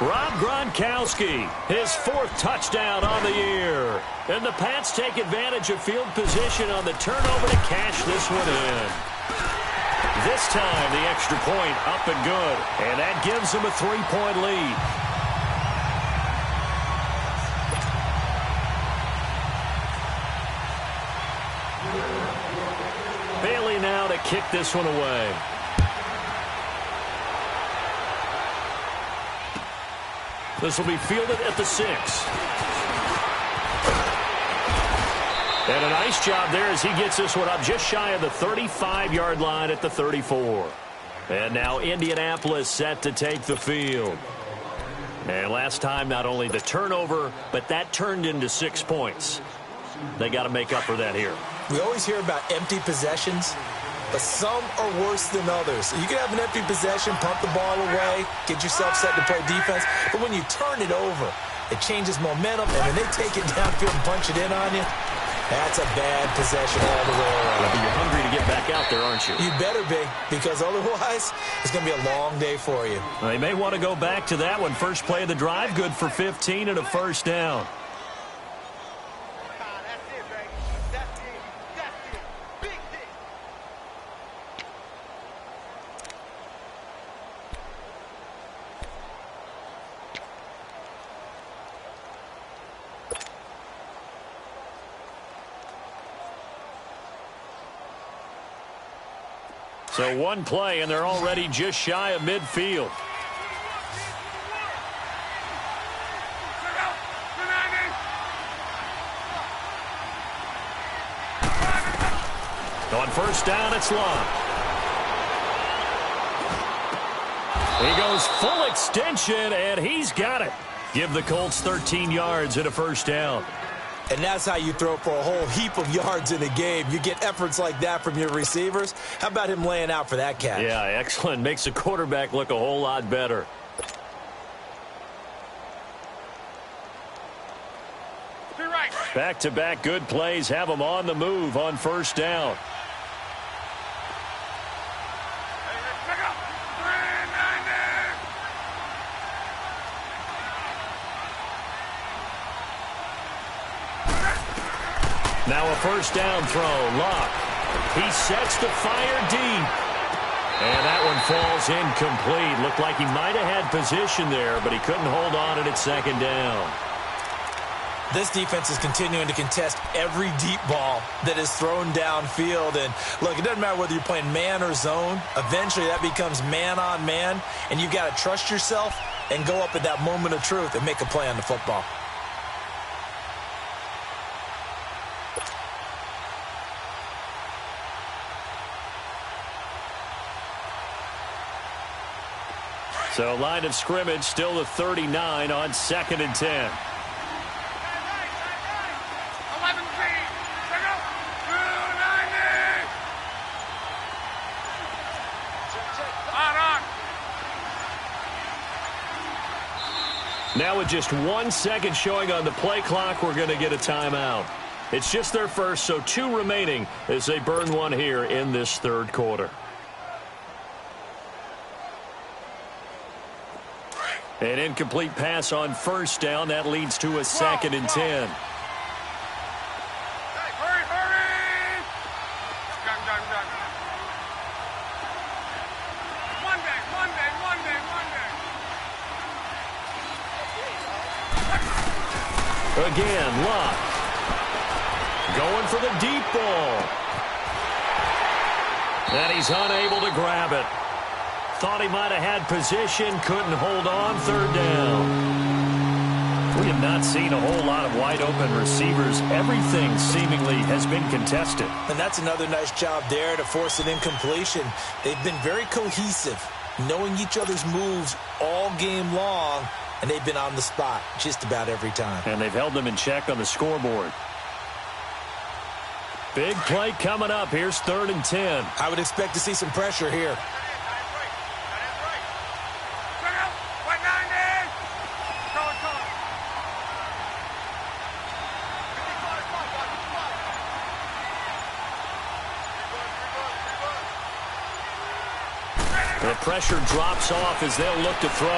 Rob Gronkowski, his 4th touchdown on the year. And the Pats take advantage of field position on the turnover to cash this one in. This time, the extra point up and good. And that gives them a 3-point lead. Now to kick this one away. This will be fielded at the 6. And a nice job there as he gets this one up just shy of the 35-yard line at the 34. And now Indianapolis set to take the field. And last time, not only the turnover, but that turned into 6 points. They got to make up for that here. We always hear about empty possessions, but some are worse than others. You can have an empty possession, pump the ball away, get yourself set to play defense, but when you turn it over, it changes momentum, and when they take it downfield and punch it in on you, that's a bad possession all the way around. But you're hungry to get back out there, aren't you? You better be, because otherwise, it's going to be a long day for you. They may want to go back to that one. First play of the drive, good for 15 and a first down. So one play, and they're already just shy of midfield. On first down, it's Long. He goes full extension, and he's got it. Give the Colts 13 yards and a first down. And that's how you throw for a whole heap of yards in a game. You get efforts like that from your receivers. How about him laying out for that catch? Yeah, excellent. Makes the quarterback look a whole lot better. Back-to-back good plays have them on the move on first down. Now a first down throw. Locke. He sets to fire deep. And that one falls incomplete. Looked like he might have had position there, but he couldn't hold on at second down. This defense is continuing to contest every deep ball that is thrown downfield. And look, it doesn't matter whether you're playing man or zone. Eventually that becomes man on man. And you've got to trust yourself and go up at that moment of truth and make a play on the football. So line of scrimmage still the 39 on second and 10. Now with just 1 second showing on the play clock, we're going to get a timeout. It's just their first, so 2 remaining as they burn one here in this third quarter. An incomplete pass on first down. That leads to a second and 10. Hurry, hurry! again. Luck. Going for the deep ball. And he's unable to grab it. Thought he might have had position. Couldn't hold on. Third down. We have not seen a whole lot of wide-open receivers. Everything seemingly has been contested. And that's another nice job there to force an incompletion. They've been very cohesive, knowing each other's moves all game long, and they've been on the spot just about every time. And they've held them in check on the scoreboard. Big play coming up. Here's 3rd and 10. I would expect to see some pressure here. The pressure drops off as they'll look to throw.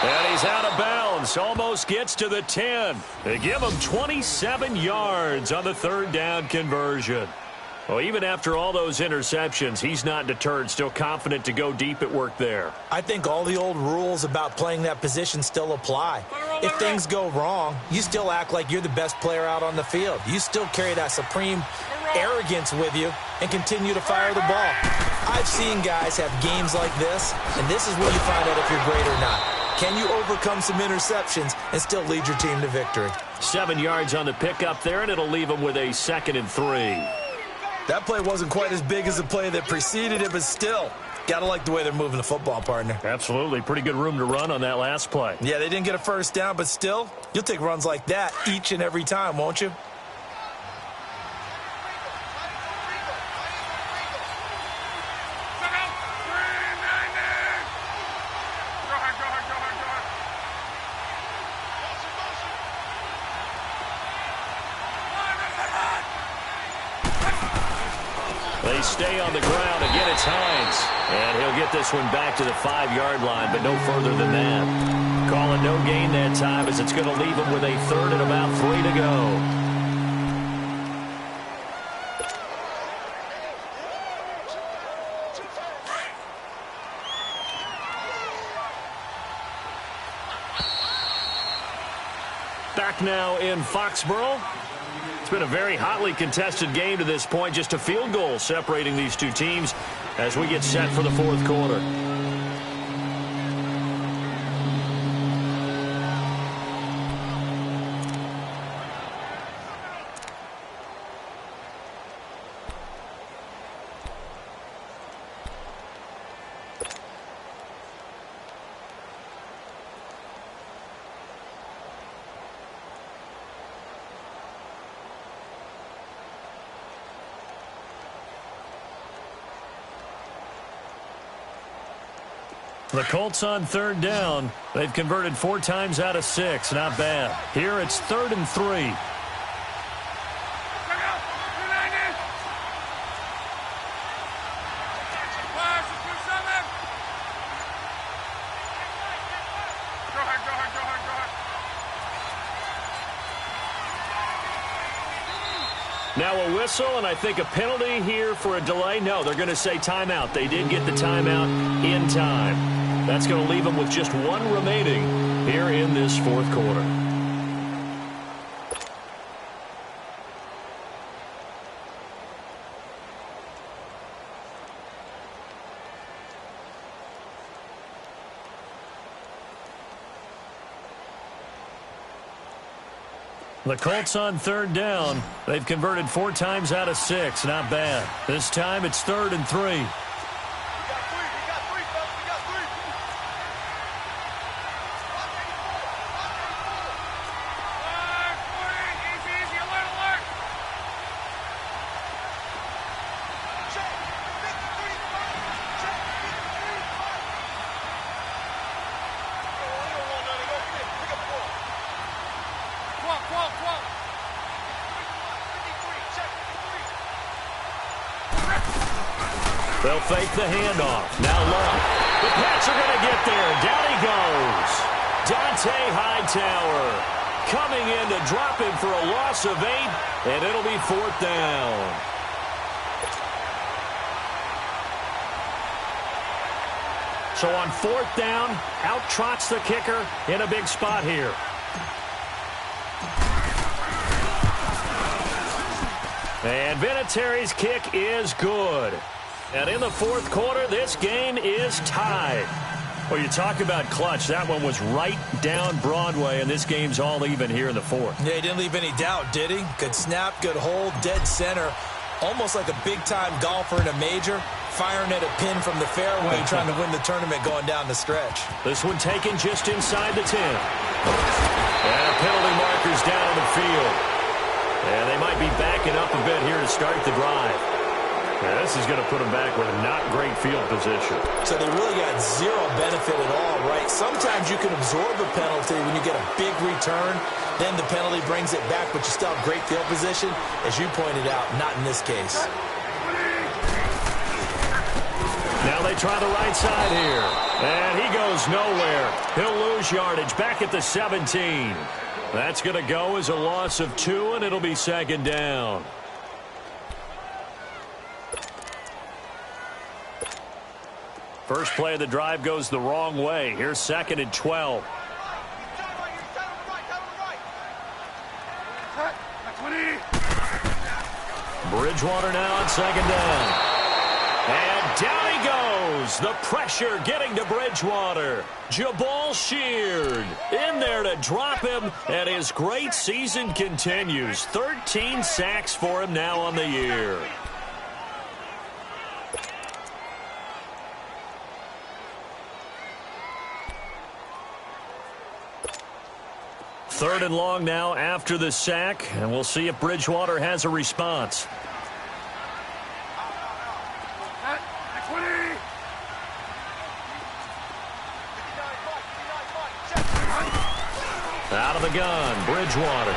And he's out of bounds. Almost gets to the 10. They give him 27 yards on the 3rd down conversion. Well, even after all those interceptions, he's not deterred, still confident to go deep at work there. I think all the old rules about playing that position still apply. If things go wrong, you still act like you're the best player out on the field. You still carry that supreme arrogance with you and continue to fire the ball. I've seen guys have games like this, and this is where you find out if you're great or not. Can you overcome some interceptions and still lead your team to victory? 7 yards on the pickup there, and it'll leave them with a 2nd and 3. That play wasn't quite as big as the play that preceded it, but still, gotta like the way they're moving the football, partner. Absolutely. Pretty good room to run on that last play. Yeah, they didn't get a first down, but still, you'll take runs like that each and every time, won't you? They stay on the ground. Again, it's Hines. And he'll get this one back to the 5-yard line, but no further than that. Call it no gain that time as it's going to leave him with a 3rd and about 3 to go. Back now in Foxborough. It's been a very hotly contested game to this point. Just a field goal separating these two teams as we get set for the 4th quarter. The Colts on 3rd down. They've converted 4 times out of 6. Not bad. Here it's 3rd and 3. Now a whistle, and I think a penalty here for a delay. No, they're going to say timeout. They did get the timeout in time. That's going to leave them with just 1 remaining here in this 4th quarter. The Colts on 3rd down. They've converted 4 times out of 6. Not bad. This time it's 3rd and 3. They'll fake the handoff. Now Luck. The Pats are going to get there. Down he goes. Dante Hightower coming in to drop him for a loss of 8, and it'll be 4th down. So on 4th down, out trots the kicker in a big spot here. And Vinatieri's kick is good. And in the 4th quarter, this game is tied. Well, you talk about clutch. That one was right down Broadway, and this game's all even here in the 4th. Yeah, he didn't leave any doubt, did he? Good snap, good hold, dead center. Almost like a big-time golfer in a major, firing at a pin from the fairway, trying to win the tournament going down the stretch. This one taken just inside the 10. And penalty markers down on the field. And they might be backing up a bit here to start the drive. Yeah, this is going to put them back with a not great field position. So they really got zero benefit at all, right? Sometimes you can absorb a penalty when you get a big return. Then the penalty brings it back, but you still have great field position. As you pointed out, not in this case. Now they try the right side here. And he goes nowhere. He'll lose yardage back at the 17. That's going to go as a loss of 2, and it'll be 2nd down. First play of the drive goes the wrong way. Here's 2nd and 12. Bridgewater now on 2nd down. And down he goes. The pressure getting to Bridgewater. Jabal Sheard in there to drop him, and his great season continues. 13 sacks for him now on the year. Third and long now after the sack, and we'll see if Bridgewater has a response. Out of the gun, Bridgewater.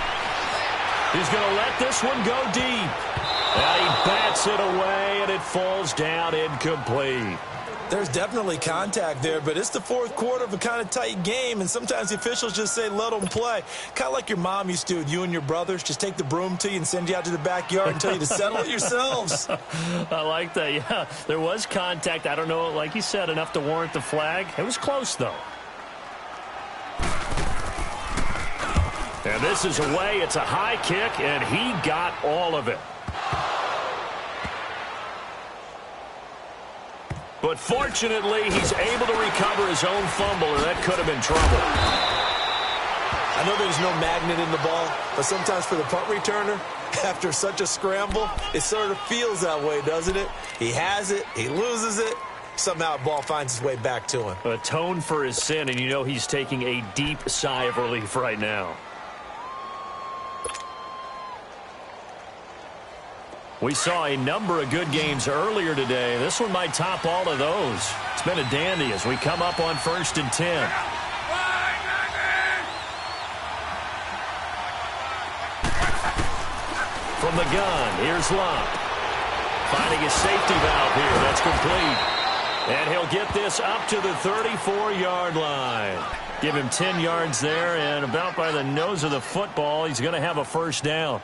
He's going to let this one go deep. And he bats it away, and it falls down incomplete. There's definitely contact there, but it's the 4th quarter of a kind of tight game, and sometimes the officials just say, let them play. Kind of like your mom used to with you and your brothers. Just take the broom to you and send you out to the backyard and tell you to settle it yourselves. I like that, yeah. There was contact. I don't know, like you said, enough to warrant the flag. It was close, though. And this is away. It's a high kick, and he got all of it. But fortunately, he's able to recover his own fumble, or that could have been trouble. I know there's no magnet in the ball, but sometimes for the punt returner, after such a scramble, it sort of feels that way, doesn't it? He has it, he loses it, somehow the ball finds its way back to him. Atone for his sin, and you know he's taking a deep sigh of relief right now. We saw a number of good games earlier today. This one might top all of those. It's been a dandy as we come up on 1st and 10. From the gun, here's Locke. Finding his safety valve here. That's complete. And he'll get this up to the 34-yard line. Give him 10 yards there, and about by the nose of the football, he's going to have a 1st down.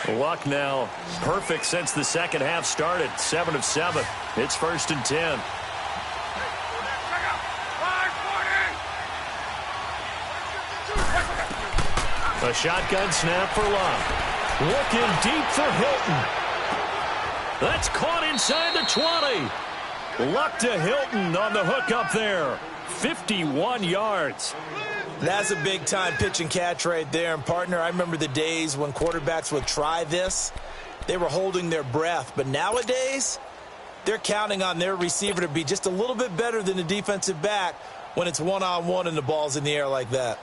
Luck now perfect since the second half started. 7 of 7. It's 1st and 10. A shotgun snap for Luck. Looking deep for Hilton. That's caught inside the 20. Luck to Hilton on the hook up there. 51 yards. That's a big-time pitch and catch right there. And, partner, I remember the days when quarterbacks would try this. They were holding their breath. But nowadays, they're counting on their receiver to be just a little bit better than the defensive back when it's one-on-one and the ball's in the air like that.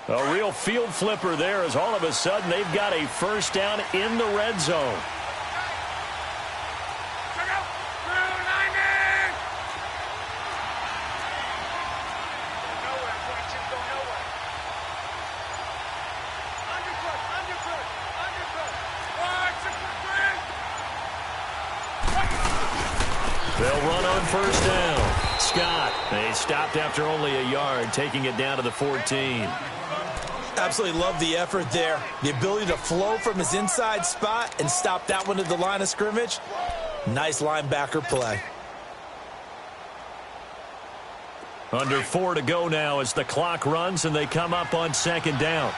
A real field flipper there as all of a sudden they've got a 1st down in the red zone. They'll run on first down. Scott, they stopped after only a yard, taking it down to the 14. Absolutely love the effort there. The ability to flow from his inside spot and stop that one at the line of scrimmage. Nice linebacker play. Under 4 to go now as the clock runs and they come up on second down.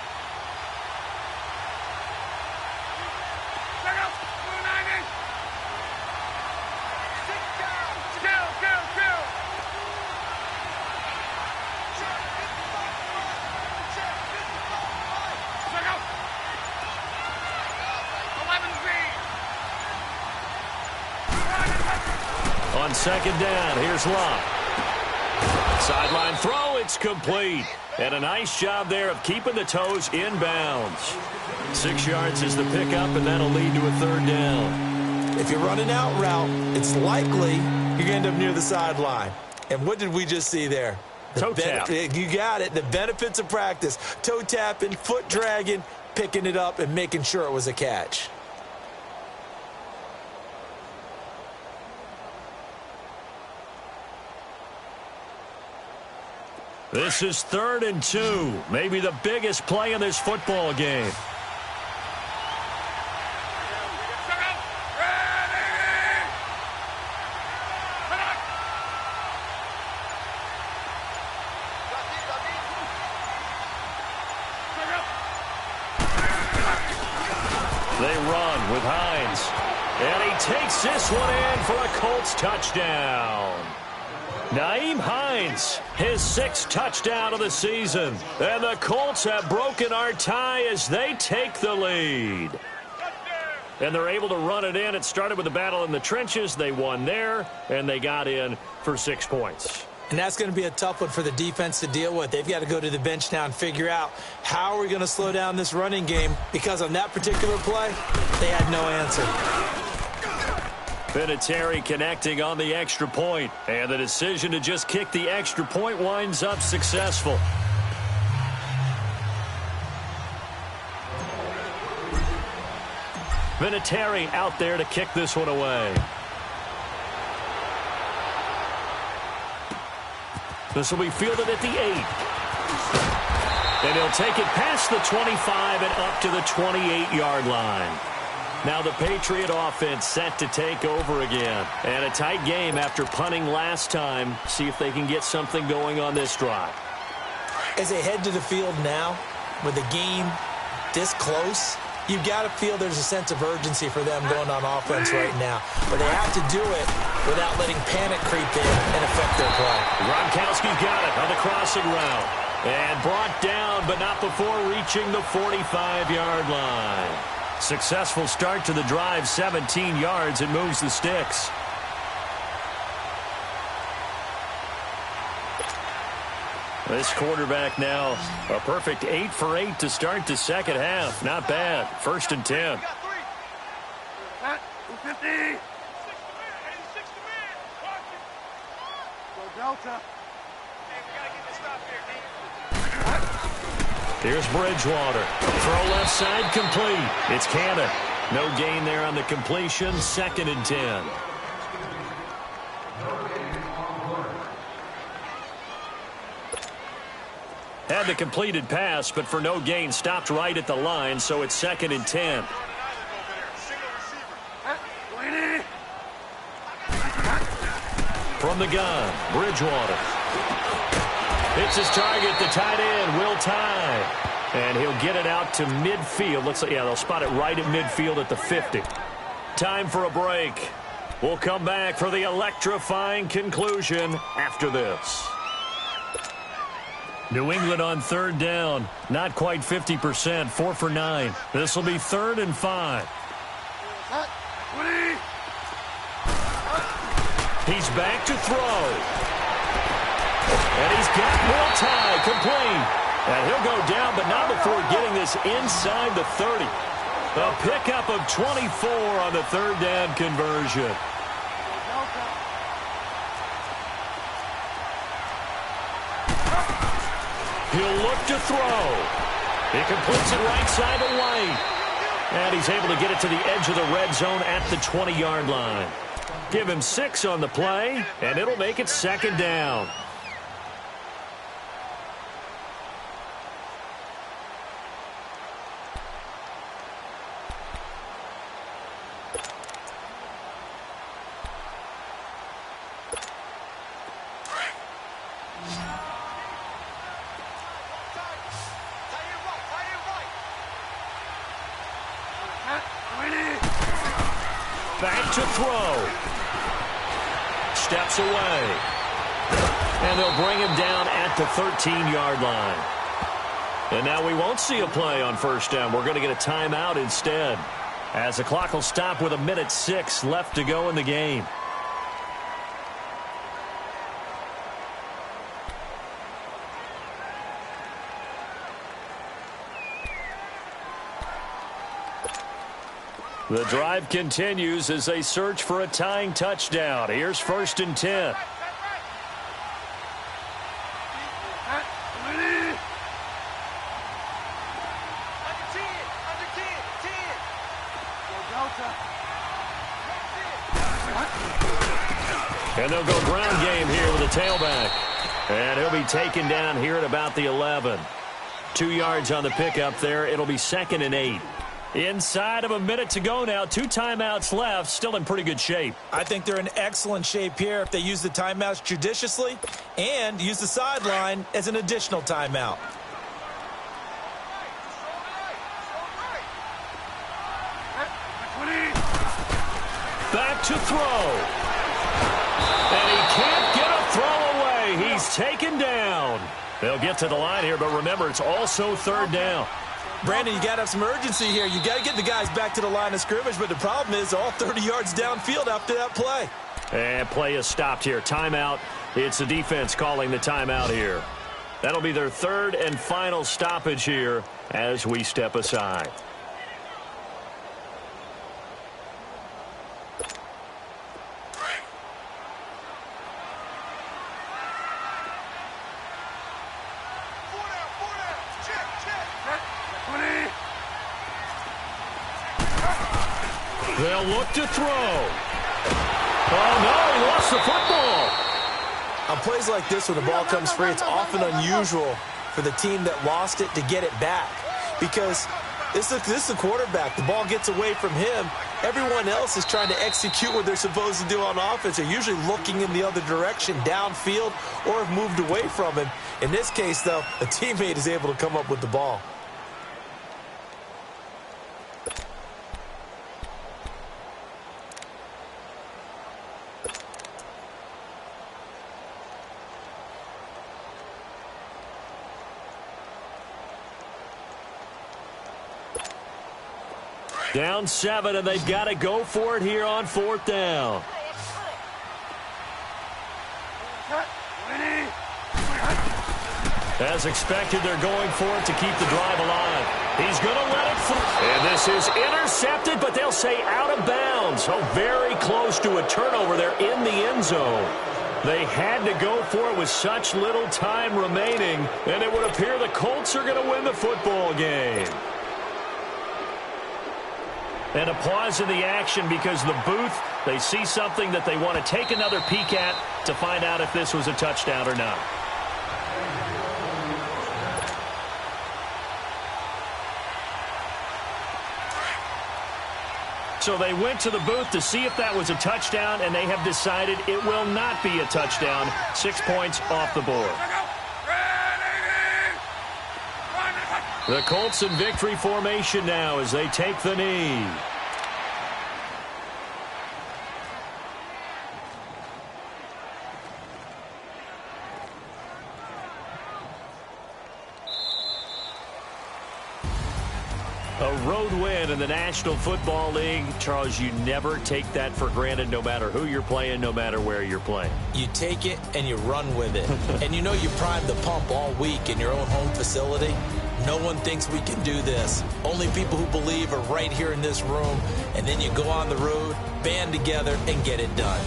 On second down, here's Locke. Sideline throw, it's complete. And a nice job there of keeping the toes in bounds. 6 yards is the pickup, and that'll lead to a third down. If you're running out route, it's likely you're going to end up near the sideline. And what did we just see there? Toe tap. You got it. The benefits of practice. Toe tapping, foot dragging, picking it up, and making sure it was a catch. This is 3rd and 2. Maybe the biggest play in this football game. They run with Hines. And he takes this one in for a Colts touchdown. Nyheim Hines, his 6th touchdown of the season. And the Colts have broken our tie as they take the lead. And they're able to run it in. It started with a battle in the trenches. They won there, and they got in for 6 points. And that's going to be a tough one for the defense to deal with. They've got to go to the bench now and figure out how are we going to slow down this running game, because on that particular play, they had no answer. Vinatieri connecting on the extra point, and the decision to just kick the extra point winds up successful. Vinatieri out there to kick this one away. This will be fielded at the 8. And he'll take it past the 25 and up to the 28-yard line. Now the Patriot offense set to take over again. And a tight game after punting last time. See if they can get something going on this drive. As they head to the field now, with the game this close, you've got to feel there's a sense of urgency for them going on offense right now. But they have to do it without letting panic creep in and affect their play. Gronkowski got it on the crossing route. And brought down, but not before reaching the 45-yard line. Successful start to the drive, 17 yards. It moves the sticks. This quarterback now, a perfect 8 for 8 to start the second half. Not bad. 1st and 10. 250. Go Delta. Here's Bridgewater. Throw left side complete. It's Cannon. No gain there on the completion. 2nd and 10. Had the completed pass, but for no gain, stopped right at the line, so it's 2nd and 10. From the gun, Bridgewater. Hits his target, the tight end, Will Tye. And he'll get it out to midfield. Looks like, yeah, they'll spot it right at midfield at the 50. Time for a break. We'll come back for the electrifying conclusion after this. New England on 3rd down. Not quite 50%, 4 for 9. This will be 3rd and 5. He's back to throw. And he's got Will Tye complete. And he'll go down, but not before getting this inside the 30. A pickup of 24 on the 3rd down conversion. He'll look to throw. He completes it right side to White. And he's able to get it to the edge of the red zone at the 20-yard line. Give him 6 on the play, and it'll make it 2nd down. Back to throw. Steps away. And they'll bring him down at the 13-yard line. And now we won't see a play on 1st down. We're going to get a timeout instead, as the clock will stop with 1:06 left to go in the game. The drive continues as they search for a tying touchdown. Here's 1st and 10. And they'll go ground game here with a tailback. And he'll be taken down here at about the 11. 2 yards on the pickup there. It'll be 2nd and 8. Inside of a minute to go now. 2 timeouts left. Still in pretty good shape. I think they're in excellent shape here if they use the timeouts judiciously and use the sideline as an additional timeout. Back to throw. And he can't get a throw away. He's taken down. They'll get to the line here, but remember, it's also 3rd down. Brandon, you got to have some urgency here. You got to get the guys back to the line of scrimmage, but the problem is all 30 yards downfield after that play. And play is stopped here. Timeout. It's the defense calling the timeout here. That'll be their 3rd and final stoppage here as we step aside. They'll look to throw. Oh, no, he lost the football. On plays like this, when the ball comes free, it's often unusual for the team that lost it to get it back. Because this is the quarterback. The ball gets away from him. Everyone else is trying to execute what they're supposed to do on offense. They're usually looking in the other direction, downfield, or have moved away from him. In this case, though, a teammate is able to come up with the ball. Down 7, and they've got to go for it here on 4th down. As expected, they're going for it to keep the drive alive. He's going to let it fly. And this is intercepted, but they'll say out of bounds. Oh, very close to a turnover there in the end zone. They had to go for it with such little time remaining, and it would appear the Colts are going to win the football game. And a pause in the action because the booth, they see something that they want to take another peek at to find out if this was a touchdown or not. So they went to the booth to see if that was a touchdown, and they have decided it will not be a touchdown. 6 points off the board. The Colts in victory formation now as they take the knee. A road win in the National Football League. Charles, you never take that for granted no matter who you're playing, no matter where you're playing. You take it and you run with it. And you know you primed the pump all week in your own home facility. No one thinks we can do this. Only people who believe are right here in this room. And then you go on the road, band together, and get it done.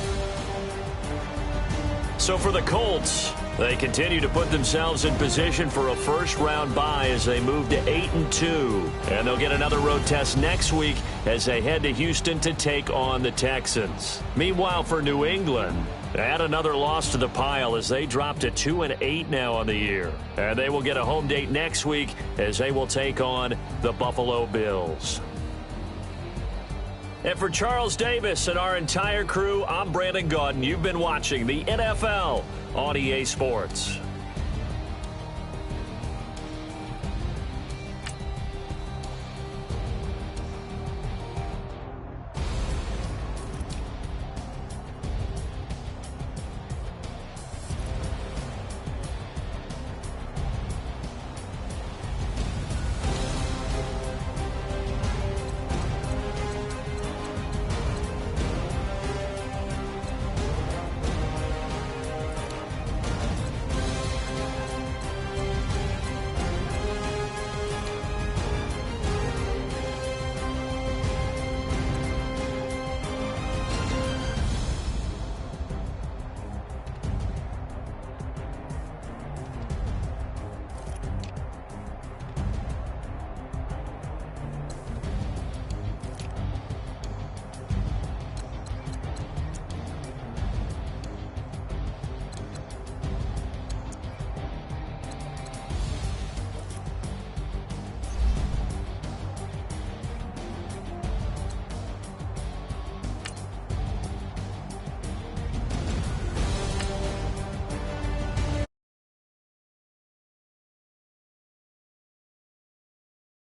So for the Colts, They continue to put themselves in position for a first-round bye as they move to 8-2. And they'll get another road test next week as they head to Houston to take on the Texans. Meanwhile, for New England, add another loss to the pile as they drop to 2-8 now on the year. And they will get a home date next week as they will take on the Buffalo Bills. And for Charles Davis and our entire crew, I'm Brandon Gaudin. You've been watching the NFL on EA Sports.